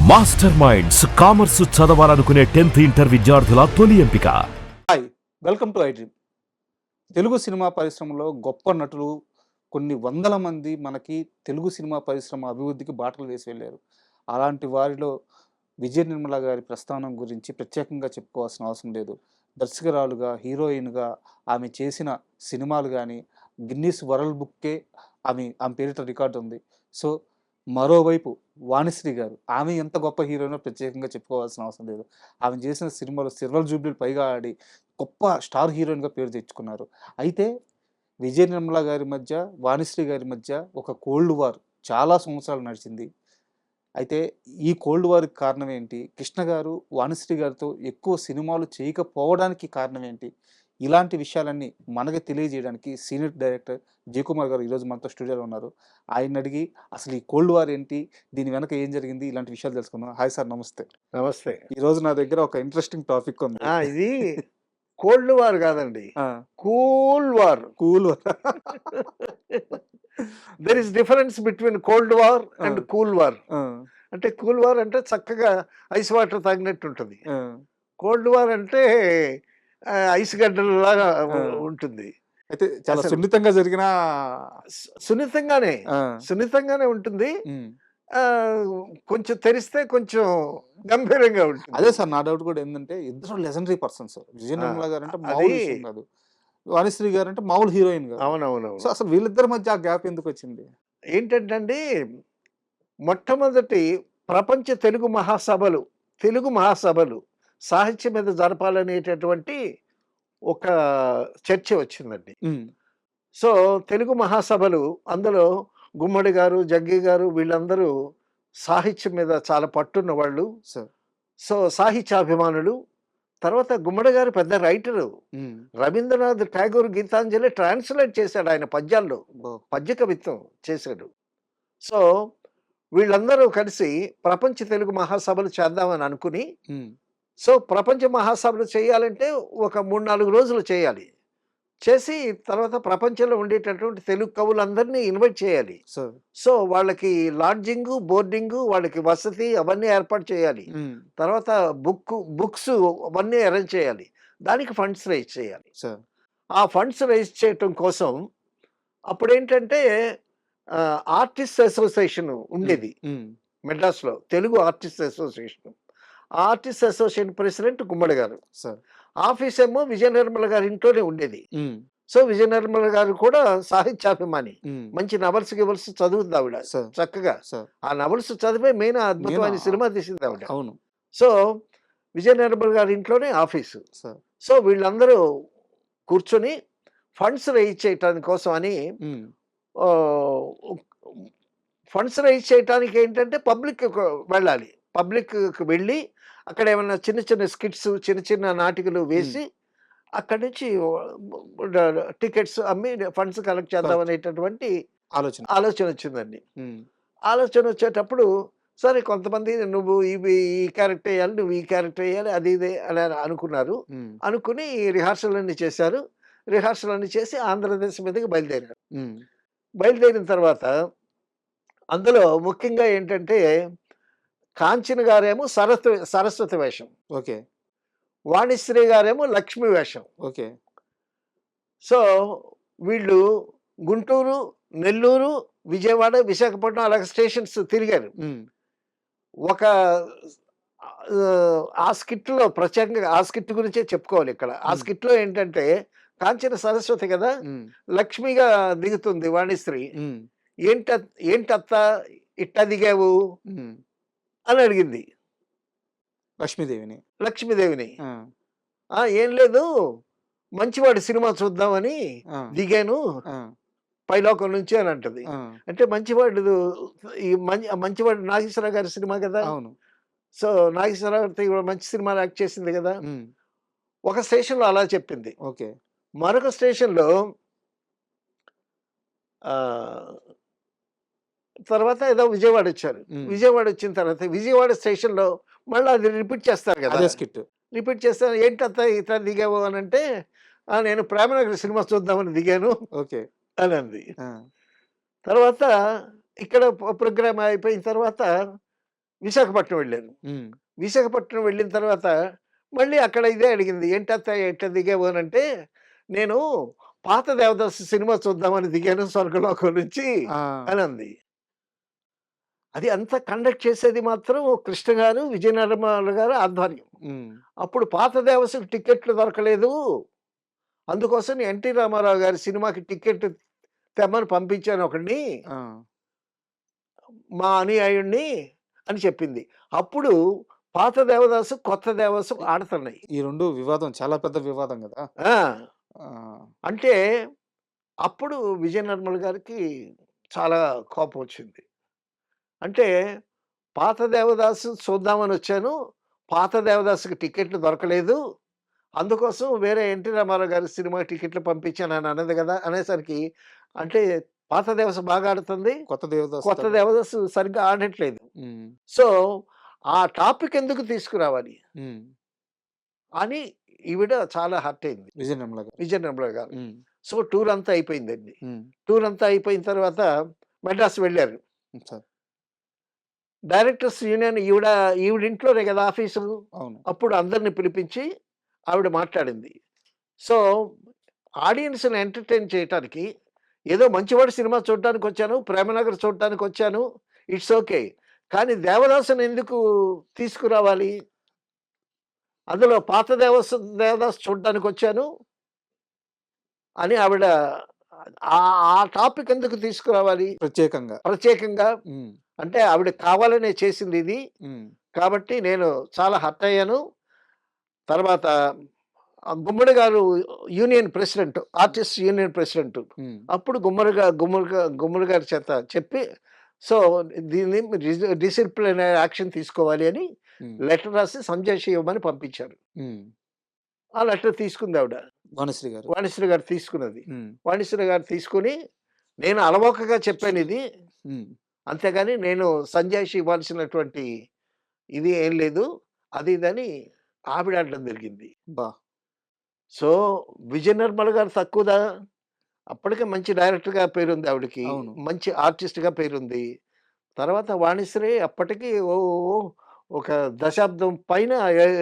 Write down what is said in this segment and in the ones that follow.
Master minds commerce చదవాలనుకునే 10th inter విద్యార్థుల తొలి ఎంపిక. Hi, welcome to I dream. Telugu cinema పరిశ్రమలో గొప్ప నటులు కొన్ని వందల మంది మనకి తెలుగు సినిమా పరిశ్రమ అభివృద్ధికి బాటలు వేసి వెళ్ళారు. అలాంటి వారిలో విజయ నిర్మల గారి ప్రస్థానం గురించి ప్రత్యేకంగా చెప్పుకోవాల్సిన అవసరం లేదు. దర్శకురాలుగా, హీరోయిన్గా ఆమె చేసిన సినిమాలు కానీ గిన్నీస్ వరల్డ్ బుక్కే ఆమె పేరిట రికార్డు ఉంది. సో మరోవైపు వాణిశ్రీ గారు, ఆమె ఎంత గొప్ప హీరోయినో ప్రత్యేకంగా చెప్పుకోవాల్సిన అవసరం లేదు. ఆమె చేసిన సినిమాలు సిల్వర్ జూబ్లీలు పైగా ఆడి గొప్ప స్టార్ హీరోయిన్గా పేరు తెచ్చుకున్నారు. అయితే విజయ నిర్మల గారి మధ్య, వాణిశ్రీ గారి మధ్య ఒక కోల్డ్ వార్ చాలా సంవత్సరాలు నడిచింది. అయితే ఈ కోల్డ్ వార్కి కారణం ఏంటి? కృష్ణ గారు వాణిశ్రీ గారితో ఎక్కువ సినిమాలు చేయకపోవడానికి కారణం ఏంటి? ఇలాంటి విషయాలన్నీ మనకి తెలియజేయడానికి సీనియర్ డైరెక్టర్ జయకుమార్ గారు ఈరోజు మనతో స్టూడియోలో ఉన్నారు. ఆయన అడిగి అసలు ఈ కోల్డ్ వార్ ఏంటి, దీని వెనక ఏం జరిగింది, ఇలాంటి విషయాలు తెలుసుకుందాం. హాయ్ సార్, నమస్తే. నమస్తే. ఈరోజు నా దగ్గర ఒక ఇంట్రెస్టింగ్ టాపిక్ ఉంది. ఇది కోల్డ్ వార్ కాదండి, cool war. Cool war. There is difference between cold war and cool war. అంటే కూల్ వార్ అంటే చక్కగా ఐస్ వాటర్ తాగినట్టు ఉంటుంది. కోల్డ్ వార్ అంటే ఐస్ గడ్డలాగా ఉంటుంది. అయితే చాలా సున్నితంగా జరిగిన సున్నితంగానే ఉంటుంది. కొంచెం తెరిస్తే కొంచెం గంభీరంగా ఉంటుంది. అదే సార్, నా డౌట్ కూడా ఏంటంటే ఇద్దరు లెజెండరీ పర్సన్స్. విజయ నిర్మల గారు అంటే మామూలు విషయం కాదు, వాణిశ్రీ గారు అంటే మామూలు హీరోయిన్ గారు. అవునవును. సో అసలు వీళ్ళిద్దరి మధ్య ఆ గ్యాప్ ఎందుకు వచ్చింది? ఏంటంటే మొట్టమొదటి ప్రపంచ తెలుగు మహాసభలు సాహిత్యం మీద జరపాలనేటటువంటి ఒక చర్చ వచ్చిందండి. సో తెలుగు మహాసభలు, అందులో గుమ్మడి గారు, జగ్గి గారు, వీళ్ళందరూ సాహిత్యం మీద చాలా పట్టున్న వాళ్ళు. సో సాహిత్యాభిమానులు. తర్వాత గుమ్మడి గారు పెద్ద రైటరు. రవీంద్రనాథ్ ఠాగూర్ గీతాంజలి ట్రాన్స్లేట్ చేశాడు ఆయన పద్యాల్లో, పద్య కవిత్వం చేశాడు. సో వీళ్ళందరూ కలిసి ప్రపంచ తెలుగు మహాసభలు చేద్దామని అనుకుని, సో ప్రపంచ మహాసభలు చేయాలంటే ఒక 3-4 రోజులు చేయాలి. చేసి తర్వాత ప్రపంచంలో ఉండేటటువంటి తెలుగు కవులందరినీ ఇన్వైట్ చేయాలి. సో వాళ్ళకి లాడ్జింగ్, బోర్డింగ్, వాళ్ళకి వసతి అవన్నీ ఏర్పాటు చేయాలి. తర్వాత బుక్స్ అవన్నీ అరేంజ్ చేయాలి. దానికి ఫండ్స్ రైజ్ చేయాలి. ఆ ఫండ్స్ రైజ్ చేయటం కోసం అప్పుడేంటంటే ఆర్టిస్ట్ అసోసియేషన్ ఉండేది మెడ్రాస్లో, Telugu artist association. Artist association president Gummadi garu. Office ఏమో విజయ నిర్మల గారి ఇంట్లోనే ఉండేది. సో విజయ నిర్మల గారు కూడా సాహిత్యాభిమాని, మంచి నవల్స్ గివల్స్ చదువుతుంది ఆవిడ చక్కగా. ఆ నవల్స్ చదివే మెయిన్ అద్భుతమైన సినిమా తీసింది ఆవిడ. అవును. సో విజయ నిర్మల గారి ఇంట్లోనే ఆఫీసు. సో వీళ్ళందరూ కూర్చొని ఫండ్స్ రైజ్ చేయటానికి కోసం అని, ఫండ్స్ రైజ్ చేయటానికి ఏంటంటే పబ్లిక్ వెళ్ళాలి. పబ్లిక్కి వెళ్ళి అక్కడ ఏమన్నా చిన్న చిన్న స్కిట్స్, చిన్న చిన్న నాటికలు వేసి అక్కడి నుంచి టికెట్స్ అమ్మి ఫండ్స్ కలెక్ట్ చేద్దాం అనేటటువంటి ఆలోచన వచ్చిందండి. ఆలోచన వచ్చేటప్పుడు సరే కొంతమంది నువ్వు ఈ క్యారెక్టర్ వేయాలి, నువ్వు ఈ క్యారెక్టర్ వేయాలి, అది ఇదే అని అనుకున్నారు. అనుకుని రిహార్సల్ అన్ని చేశారు. రిహార్సల్ అన్ని చేసి ఆంధ్రదేశం మీదకి బయలుదేరారు. బయలుదేరిన తర్వాత అందులో ముఖ్యంగా ఏంటంటే కాంచన గారేమో సరస్వతి వేషం, ఓకే. వాణిశ్రీ గారేమో లక్ష్మి వేషం, ఓకే. సో వీళ్ళు గుంటూరు, నెల్లూరు, విజయవాడ, విశాఖపట్నం అలాగే స్టేషన్స్ తిరిగారు. ఒక ఆ స్కిట్లో ప్రత్యేకంగా ఆ స్కిట్ గురించే చెప్పుకోవాలి ఇక్కడ. ఆ స్కిట్లో ఏంటంటే కాంచన సరస్వతి కదా, లక్ష్మిగా దిగుతుంది వాణిశ్రీ. ఏంటత్త ఇట్ట దిగావు అని అడిగింది లక్ష్మీదేవిని. ఏం లేదు, మంచివాడి సినిమా చూద్దామని దిగాను పైలోకం నుంచి అని అంటది. అంటే మంచివాడు నాగేశ్వరరావు గారి సినిమా కదా. సో నాగేశ్వరరావు గారితో మంచి సినిమాలు యాక్ట్ చేసింది కదా. ఒక స్టేషన్లో అలా చెప్పింది. మరొక స్టేషన్లో తర్వాత ఏదో విజయవాడ వచ్చారు. విజయవాడ వచ్చిన తర్వాత విజయవాడ స్టేషన్లో మళ్ళీ అది రిపీట్ చేస్తారు కదా, రిపీట్ చేస్తారు. ఏంటంత ఇట్లా దిగావు అని అంటే, నేను ప్రేమనగర్ సినిమా చూద్దామని దిగాను అని అంది. తర్వాత ఇక్కడ ప్రోగ్రామ్ అయిపోయిన తర్వాత విశాఖపట్నం వెళ్ళాను. హ్మ్. విశాఖపట్నం వెళ్ళిన తర్వాత మళ్ళీ అక్కడ ఇదే అడిగింది. "ఏంటత్తయ్య ఎట్లా దిగావు" అనంటే, "నేను పాత దేవదాసు సినిమా చూద్దామని దిగాను స్వర్గలోకం నుంచి" ఆ! అనంది. అది అంతా కండక్ట్ చేసేది మాత్రం కృష్ణ గారు, విజయ నిర్మల గారు ఆధ్వర్యం. హ్మ్. అప్పుడు పాత దేవసుకు టికెట్లు దొరకలేదు. అందుకోసం ఎన్టీ రామారావు గారి సినిమాకి టికెట్ తెమ్మని పంపించాను ఒకడిని, ఆ! మా అనుయాయుడిని అని చెప్పింది. అప్పుడు పాత దేవదాసు, కొత్త దేవదాసు ఆడుతున్నాయి. ఈ 2 వివాదం చాలా పెద్ద వివాదం గదా! ఆ! ఆ! అంటే అప్పుడు విజయ నిర్మల గారికి చాలా కోపం వచ్చింది. అంటే పాత దేవదాసు చూద్దామనొచ్చాను. పాత దేవదాసుకి టికెట్లు దొరకలేదు. అందుకోసం వేరే ఎన్టీ రామారావు గారి సినిమా టికెట్లు పంపించానని అన్నది గదా! అనేసరికి అంటే పాత దేవదాసు బాగా ఆడుతుంది. కొత్త దేవదాసు కొత్త దేవదాసు సరిగ్గా ఆడట్లేదు. హ్మ్. సో, ఆ టాపిక్ ఎందుకు తీసుకురావాలి హ్మ్. అని ఈవిడ చాలా హర్ట్ అయింది. విజయ నిర్మల గారు. విజయ నిర్మల గారు. హ్మ్. సో, టూర్ అంతా అయిపోయిందండి. హ్మ్. టూర్ అంతా అయిపోయిన తర్వాత మద్రాసు వెళ్లారు. సార్. డైరెక్టర్స్ యూనియన్ ఈవిడ ఇంట్లోనే కదా ఆఫీసు. అవును. అప్పుడు అందరిని పిలిపించి ఆవిడ మాట్లాడింది. సో, ఆడియన్స్‌ని ఎంటర్‌టైన్ చేయటానికి ఏదో మంచివాడు సినిమా చూడటానికొచ్చాను, 'ప్రేమనగర్' చూడటానికొచ్చాను. It's okay. కానీ 'దేవదాసు'ని ఎందుకు తీసుకురావాలి? అందులో పాత దేవదాసు చూడటానికొచ్చాను అని ఆవిడ ఆ ఆ టాపిక్ ఎందుకు తీసుకురావాలి? ప్రత్యేకంగా. ప్రత్యేకంగా హ్మ్. అంటే ఆవిడ కావాలనే చేసిందిది. హ్మ్. కాబట్టి నేను చాలా హర్ట్ అయ్యాను. తర్వాత గుమ్మడి గారు union president, artist union president. హ్మ్. అప్పుడు గుమ్మడి గారి చేత చెప్పి, సో, దీన్ని డిసిప్లినరీ యాక్షన్ తీసుకోవాలి అని హ్మ్. లెటర్ రాసి సంజయ్ ఇవ్వమని పంపించారు. హ్మ్. ఆ లెటర్ తీసుకుంది ఆవిడ. వాణిశ్రీ గారు. వాణిశ్రీ గారు తీసుకున్నది. హ్మ్. వాణిశ్రీ గారు తీసుకొని, నేను అలవోకగా చెప్పానిది. హ్మ్. అంతేగాని నేను సంజయ్‌షి ఇవ్వాల్సినటువంటి ఇది ఏం లేదు. అది ఇదని ఆవిడ అనడం జరిగింది. అబ్బా! సో, విజయ నిర్మల గారు తక్కువదా? అప్పటికే మంచి డైరెక్టర్‌గా పేరుంది ఆవిడకి. అవును. మంచి ఆర్టిస్ట్‌గా పేరుంది. తర్వాత వాణిశ్రీ అప్పటికి ఓ ఓ ఒక దశాబ్దం పైన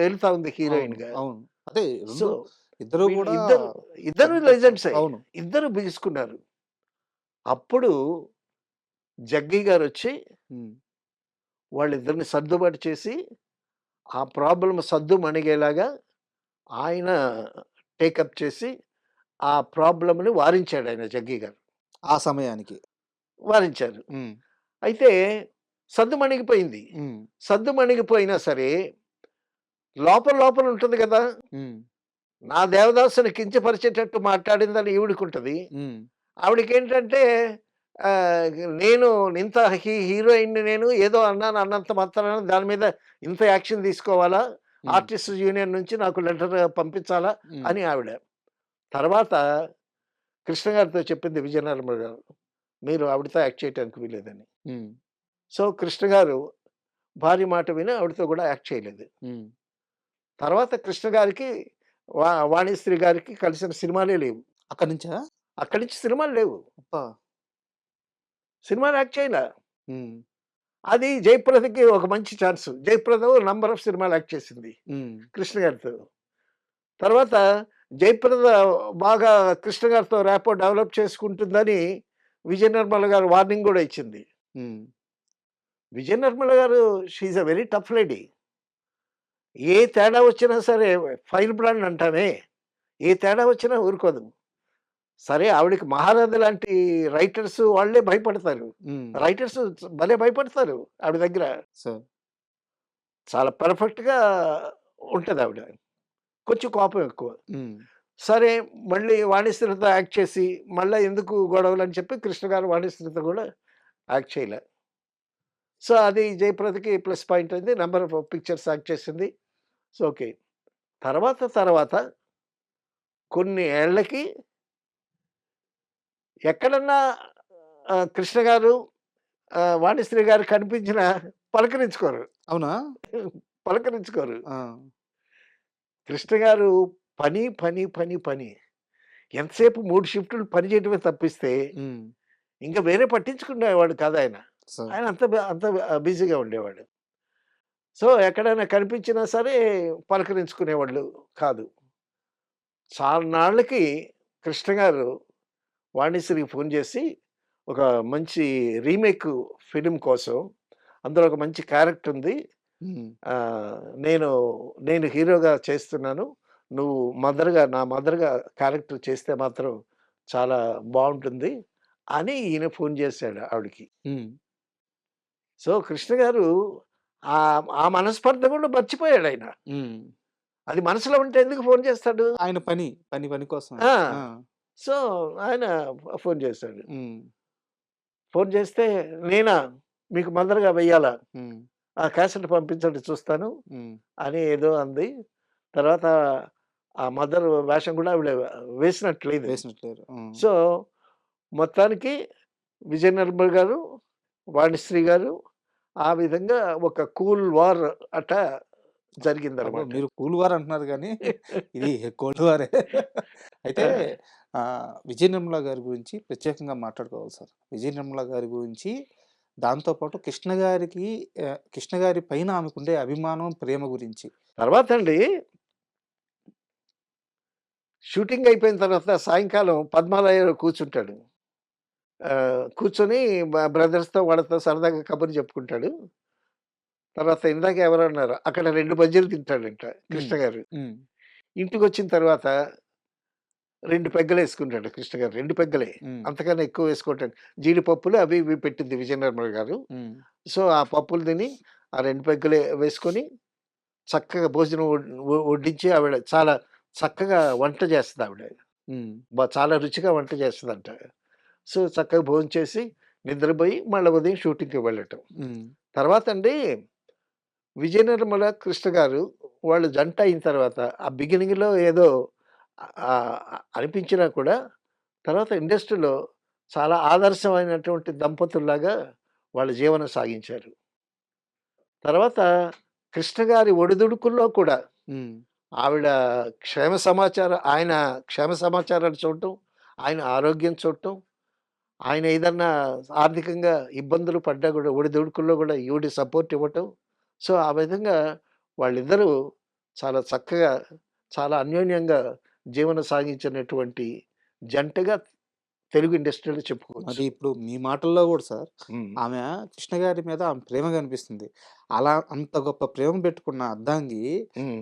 ఎళ్తా ఉంది అవును. హీరోయిన్‌గా. అవును. అదే సో, 2 ఇద్దరు వీళ్ళు గూడా ఇద్దరు పెద్ద లెజెండ్సే. అవును. ఇద్దరు బిగుసుకున్నారు. అప్పుడు జగ్గీ గారొచ్చి హ్మ్. వాళ్ళిద్దరిని సర్దుబాటు చేసి, ఆ ప్రాబ్లమ్ సద్దుమణిగేలాగా ఆయన టేకప్ చేసి, ఆ ప్రాబ్లమ్‌ని వారించాడాయన జగ్గీ గారు. ఆ సమయానికి. వారించారు. హ్మ్. అయితే సద్దుమణిగిపోయింది. హ్మ్. సద్దుమణిగిపోయినా సరే, లోపల లోపల ఉంటుంది గదా! హ్మ్. నా దేవదాసుని కించపరిచేటట్టు మాట్లాడిందని ఈవిడకుంటది. హ్మ్. ఆవిడకేంటంటే ఆహ్, నేను ఇంత హీరోయిన్‌ని నేను ఏదో అన్నాను అన్నంత మాత్రాన దాని మీద ఇంత యాక్షన్ తీసుకోవాలా? హ్మ్. ఆర్టిస్ట్ యూనియన్ నుంచి నాకు లెటర్ పంపించాలా? హ్మ్. అని ఆవిడ. తర్వాత కృష్ణ గారితో చెప్పింది విజయనిర్మల గారు. మీరు ఆవిడతో యాక్ట్ చేయటానికి వీల్లేదని. హ్మ్. సో, కృష్ణ గారు భార్య మాట విని ఆవిడతో గూడా యాక్ట్ చేయలేదు. హ్మ్. తర్వాత కృష్ణ గారికి వాణిశ్రీ గారికి కలిసిన సినిమాలే లేవు. అక్కడి నుంచా? అక్కడి నుంచి సినిమాలు లేవు. అబ్బా! సినిమాలు యాక్ట్ చేయలా. హ్మ్. అది జయప్రదకి ఒక మంచి ఛాన్స్. జయప్రద నంబర్ ఆఫ్ సినిమాలు యాక్ట్ చేసింది హ్మ్. కృష్ణ గారితో. తర్వాత జయప్రద బాగా కృష్ణ గారితో ర్యాపో డెవలప్ చేసుకుంటుందని విజయ నిర్మల గారు వార్నింగ్ గూడా ఇచ్చింది. Hmm. Vijaya Nirmala garu she is a very tough lady. ఏ తేడా వచ్చినా సరే ఫైర్ బ్రాండ్ అంటామే. ఏ తేడా వచ్చినా ఊరుకోదు. సరే ఆవిడకి మహానది లాంటి రైటర్స్ వాళ్ళే భయపడతారు. హ్మ్. రైటర్స్ భలే భయపడతారు ఆవిడ దగ్గర. సార్. చాలా పర్ఫెక్ట్‌గా ఉంటదావిడ. కొంచెం కోపం ఎక్కువ. హ్మ్. సరే మళ్ళీ వాణిశ్రీతో యాక్ట్ చేసి, మళ్ళా ఎందుకు గొడవలని చెప్పి కృష్ణ గారు వాణిశ్రీతో గూడా యాక్ట్ చేయలే. సో, అది జయప్రదకి ప్లస్ పాయింట్ అయింది. నంబర్ ఆఫ్ పిక్చర్స్ యాక్ట్ చేసింది. So, okay. తర్వాత కొన్ని ఏళ్ళకి ఎక్కడన్నా కృష్ణ గారు, వాణిశ్రీ గారు కనిపించినా పలకరించుకోరు. అవునా? పలకరించుకోరు. ఆ! కృష్ణ గారు పని. ఎంతసేపు 3 షిఫ్టులు పని చేయడమే తప్పిస్తే, హ్మ్. ఇంక వేరే పట్టించుకునేవాడు కాదాయన. సార్. ఆయన అంత బిజీగా ఉండేవాడు. సో, ఎక్కడైనా కనిపించినా సరే పలకరించుకునేవాళ్ళు కాదు. చాలా నాళ్ళకి కృష్ణ గారు వాణిశ్రీకి ఫోన్ చేసి, ఒక మంచి రీమేక్ ఫిల్మ్ కోసం, అందులో ఒక మంచి క్యారెక్టర్ ఉంది. హ్మ్. నేను నేను హీరోగా చేస్తున్నాను. నువ్వు నా మదర్‌గా క్యారెక్టర్ చేస్తే మాత్రం చాలా బావుంటుంది అని ఈయన ఫోన్ చేశాడు ఆవిడకి. హ్మ్. సో, కృష్ణ గారు ఆ మనస్పర్ధ కూడా మర్చిపోయాడాయన. హ్మ్. అది మనసులో ఉంటే ఎందుకు ఫోన్ చేస్తాడు? ఆయన పని కోసం. ఆ! ఆ! సో, ఆయన ఫోన్ చేశాడు. హ్మ్. ఫోన్ చేస్తే, "నేనా? మీకు మదర్‌గా వెయ్యాలా? హ్మ్. ఆ క్యాసెట్ పంపించండి చూస్తాను" హ్మ్. అని ఏదో అంది. తర్వాత ఆ మదర్ వేషం కూడా ఆవిడ వేసినట్లేదు. వేసినట్లేరు. హ్మ్. సో, మొత్తానికి విజయ నిర్మల్ గారు, వాణిశ్రీ గారు ఆ విధంగా ఒక కూల్ వార్ అట అబ్బో! జరిగిందనమాట. మీరు కూల్ వార్ అంటున్నారు గానీ, ఇది కోల్డ్ వారే. అయితే ఆ! విజయ నిర్మల గారి గురించి ప్రత్యేకంగా మాట్లాడుకోవాలి సార్. విజయ నిర్మల గారి గురించి, దాంతో పాటు కృష్ణ గారి పైన ఆమెకుండే అభిమానం, ప్రేమ గురించి. తర్వాతండి షూటింగ్ అయిపోయిన తర్వాత సాయంకాలం పద్మాలయలో కూర్చుంటాడు. కూర్చొని బ్రదర్స్‌తో వాళ్ళతో సరదాగా కబుర్లు చెప్పుకుంటాడు. తర్వాత ఇందాక ఎవరో అన్నారు. అక్కడ 2 బజ్జీలు తింటాడంట హ్మ్. కృష్ణ గారు. హ్మ్. ఇంటికొచ్చిన తర్వాత 2 పెగ్గలేసుకుంటాడు కృష్ణ గారు. 2 పెగ్గలే. హ్మ్. అంతకన్నా ఎక్కువ వేసుకోవటం జీడిపప్పులు అవి ఇవి పెట్టింది విజయ నిర్మల గారు. హ్మ్. సో, ఆ పప్పులు తిని ఆ 2 పెగ్గలే వేసుకొని చక్కగా భోజనం వడ్డించి ఆవిడ చాలా చక్కగా వంట చేస్తదావిడ. హ్మ్. చాలా రుచిగా వంట చేస్తదంట. సో, చక్కగా భోంచేసి నిద్రపోయి మళ్ళా ఉదయం షూటింగ్‌కి వెళ్ళటం. హ్మ్. తర్వాతండి విజయ నిర్మల, కృష్ణ గారు వాళ్ళు జంట అయిన తర్వాత ఆ బిగినింగ్‌లో ఏదో ఆహ్, అనిపించినా కూడా తర్వాత ఇండస్ట్రీలో చాలా ఆదర్శమైనటువంటి దంపతుల్లాగా వాళ్ళ జీవనం సాగించారు. తర్వాత కృష్ణ గారి ఒడిదుడుకుల్లో కూడా హ్మ్. ఆవిడ ఆయన క్షేమ సమాచారాలు చూడటం, ఆయన ఆరోగ్యం చూడటం, ఆయన ఏదన్నా ఆర్థికంగా ఇబ్బందులు పడ్డా గూడా ఒడిదుడుకుల్లో గూడా ఈవిడ సపోర్ట్ ఇవ్వటం. సో, ఆ విధంగా వాళ్ళిద్దరూ చాలా చక్కగా, చాలా అన్యోన్యంగా జీవనం సాగించినటువంటి జంటగా తెలుగు ఇండస్ట్రీలో చెప్పుకోవచ్చు. మరి ఇప్పుడు మీ మాటల్లో గూడా సార్, హ్మ్. ఆమె కృష్ణ గారి మీద ఆమె ప్రేమ కనిపిస్తుంది. అలా అంత గొప్ప ప్రేమ పెట్టుకున్న అర్ధాంగి హ్మ్.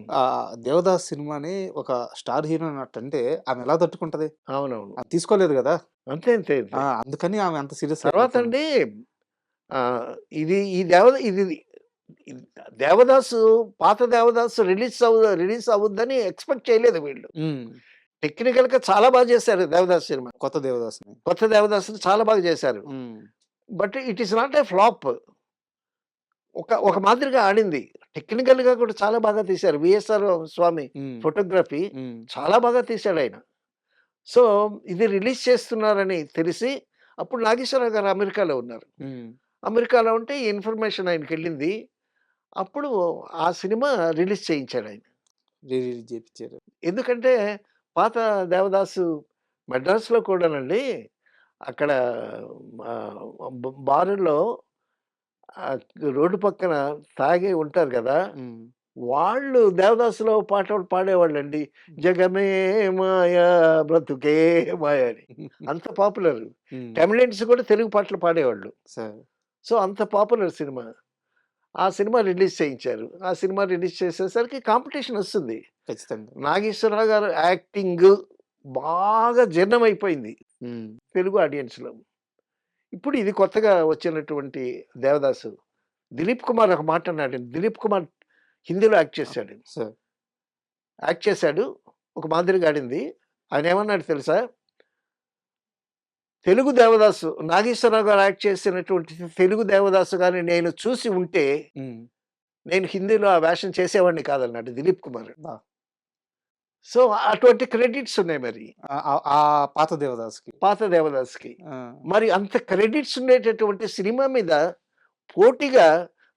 'దేవదాస్' సినిమాని ఒక స్టార్ హీరోయిన్ అట్టంటే ఆమె ఎలా తట్టుకుంటది? అవునవును. ఆమె తీసుకోలేదు గదా! అంతే. అంతే. అంతే. అందుకని ఆమె అంత సీరియస్‌గా ఎళ్ళిపోయింది. తర్వాతండి ఇది ఈ ఇది ఇది 'దేవదాసు' పాత 'దేవదాసు' రిలీజ్ అవ్వుద్దని ఎక్స్‌పెక్ట్ చేయలేదు వీళ్ళు. హ్మ్. టెక్నికల్‌గా చాలా బాగా చేశారు 'దేవదాసు' సినిమా. కొత్త 'దేవదాస్‌ని'. కొత్త 'దేవదాసుని' చాలా బాగా చేశారు. హ్మ్. But it is not a flop. ఒక మాదిరిగా ఆడింది. టెక్నికల్‌గా కూడా చాలా బాగా తీశారు. 'వీఎస్ఆర్ స్వామి' హ్మ్. ఫోటోగ్రఫీ హ్మ్. చాలా బాగా తీశాడాయన. సో, ఇది రిలీజ్ చేస్తున్నారని తెలిసి అప్పుడు నాగేశ్వరరావు గారు అమెరికాలో ఉన్నారు. హ్మ్. అమెరికాలో ఉంటే ఈ ఇన్ఫర్మేషన్ ఆయనకెళ్ళింది. అప్పుడు ఆ సినిమా రిలీజ్ చేయించాడాయన. రిలీజ్ చేపిచ్చారు. ఎందుకంటే పాత 'దేవదాసు' మద్రాసులో కూడానండి అక్కడ ఆహ్, బారుల్లో ఆహ్, రోడ్డు పక్కన తాగి ఉంటారు గదా! హ్మ్. వాళ్ళు 'దేవదాసులో' పాటలు పాడేవాళ్ళండి. 'జగమే మాయ బ్రతుకే మాయ' అని. అంత పాపులర్. హ్మ్. తమిళియన్స్ కూడా తెలుగు పాటలు పాడేవాళ్ళు. సరే. సో, అంత పాపులర్ సినిమా. ఆ సినిమా రిలీజ్ చేయించారు. ఆ సినిమా రిలీజ్ చేసేసరికి కాంపిటీషన్ ఒస్తుంది. ఖచ్చితంగా. నాగేశ్వరరావు గారు యాక్టింగు బాగా జీర్ణమైపోయింది హ్మ్. తెలుగు ఆడియన్స్‌లో. ఇప్పుడు ఇది కొత్తగా వచ్చినటువంటి 'దేవదాసు.' దిలీప్ కుమార్ ఒక మాట అన్నాడు. దిలీప్ కుమార్ హిందీలో యాక్ట్ ఆ! చేశాడు. సరే. యాక్ట్ చేశాడు. ఒక మాదిరిగా ఆడింది. ఆయనేమన్నాడో తెలుసా? తెలుగు 'దేవదాసు' నాగేశ్వరరావు గారు యాక్ట్ చేసినటువంటి తెలుగు 'దేవదాసు' గాని నేను చూసి ఉంటే, హ్మ్. నేను హిందీలో ఆ వేషం చేసేవాడిని కాదన్నాడు దిలీప్ కుమార్. అబ్బా! సో, అటువంటి క్రెడిట్స్ ఉన్నాయి మరి. ఆ పాత 'దేవదాస్‌కి'. పాత 'దేవదాసు'కి. ఆ! మరి అంత క్రెడిట్స్ ఉండేటటువంటి సినిమా మీద పోటీగా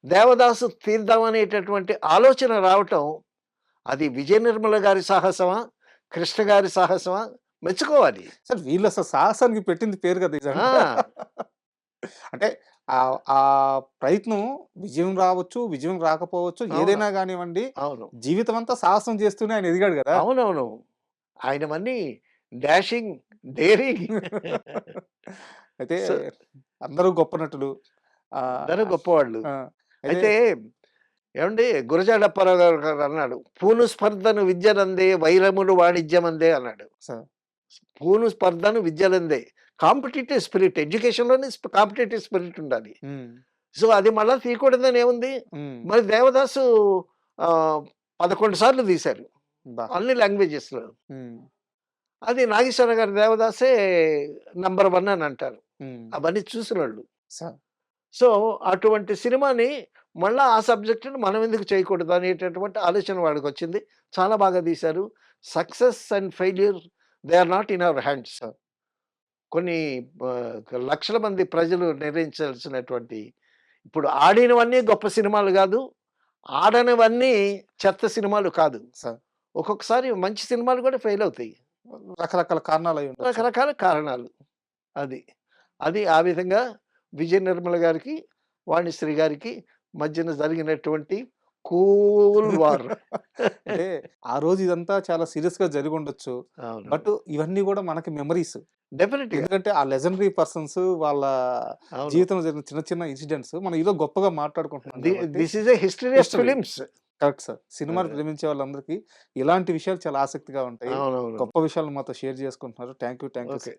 'దేవదాసు' తీద్దామనేటటువంటి ఆలోచన రావటం, అది విజయ నిర్మల గారి సాహసమా? కృష్ణ గారి సాహసమా? మెచ్చుకోవాలి. సార్ వీళ్ళసలు సాహసానికి పెట్టింది పేరు కదా! నిజంగా. ఆ! అంటే ఆ ప్రయత్నం విజయం రావచ్చు, విజయం రాకపోవచ్చు, అవును. ఏదైనా గానివ్వండి, అవును. జీవితం అంతా సాహసం చేస్తూనే ఆయన ఎదిగాడు గదా! అవునవును. ఆయనవన్నీ డాషింగ్, డేరింగ్. అయితే సో, అందరూ గొప్ప నటులు. ఆహ్, అందరూ గొప్పవాళ్ళు. ఆ! అయితే అయితే ఏవండీ గురజాడ అప్పారావు గారు అన్నాడు. "పూను స్పర్ధను విద్యనందే వైరములు వాణిజ్యమందే" అన్నాడు. స పూను స్పర్ధను విద్యలందే. కాంపిటీటివ్ స్పిరిట్ ఎడ్యుకేషన్‌లోనే కాంపిటీటివ్ స్పిరిట్ ఉండాలి. హ్మ్. సో, అది మళ్ళా తీయకూడదని ఏముంది? హ్మ్. మరి 'దేవదాసు' ఆహ్, 11 సార్లు తీశారు. అబ్బా! అన్ని లాంగ్వేజెస్‌లో. హ్మ్. అది నాగేశ్వరరావు గారి 'దేవదాసే' నంబర్ 1 అని అంటారు. హ్మ్. అవన్నీ చూసినోళ్ళు. స సో, అటువంటి సినిమాని మళ్ళా ఆ సబ్జెక్ట్‌ని మనం ఎందుకు చేయకూడదు అనేటటువంటి ఆలోచన వాడికొచ్చింది. చాలా బాగా తీశారు. Success and failure they are not in our hands. కొన్ని లక్షల మంది ప్రజలు నిర్ణయించాల్సినటువంటి ఇప్పుడు ఆడినవన్నీ గొప్ప సినిమాలు గాదు. ఆడనివన్నీ చెత్త సినిమాలు కాదు. స ఒక్కొక్కసారి మంచి సినిమాలు కూడా ఫెయిల్ అవుతాయి. రకరకాల కారణాలయి ఉండొచ్చు. రకరకాల కారణాలు. అది. అది ఆ విధంగా విజయ నిర్మల గారికి, వాణిశ్రీ గారికి మధ్యన జరిగినటువంటి కూల్ వార్. అంటే ఆ రోజు ఇదంతా చాలా సీరియస్‌గా జరిగుండొచ్చు. అవును. బట్ ఇవన్నీ గూడా మనకి మెమోరీస్. డెఫినిట్‌గా. ఎందుకంటే ఆ లెజెండరీ పర్సన్స్ వాళ్ళ అవును. జీవితంలో జరిగిన చిన్న చిన్న ఇన్సిడెంట్స్ మనం ఏదో గొప్పగా మాట్లాడుకుంటున్నాం గాబట్టి this is a history of history. Films. Correct sir. సినిమాని ఆ! ప్రేమించే వాళ్ళందరికీ ఇలాంటి విషయాలు చాలా ఆసక్తిగా ఉంటాయి. అవునవును. గొప్ప విషయాలను మాతో షేర్ చేసుకుంటున్నారు. Thank you. Thank you okay. Sir.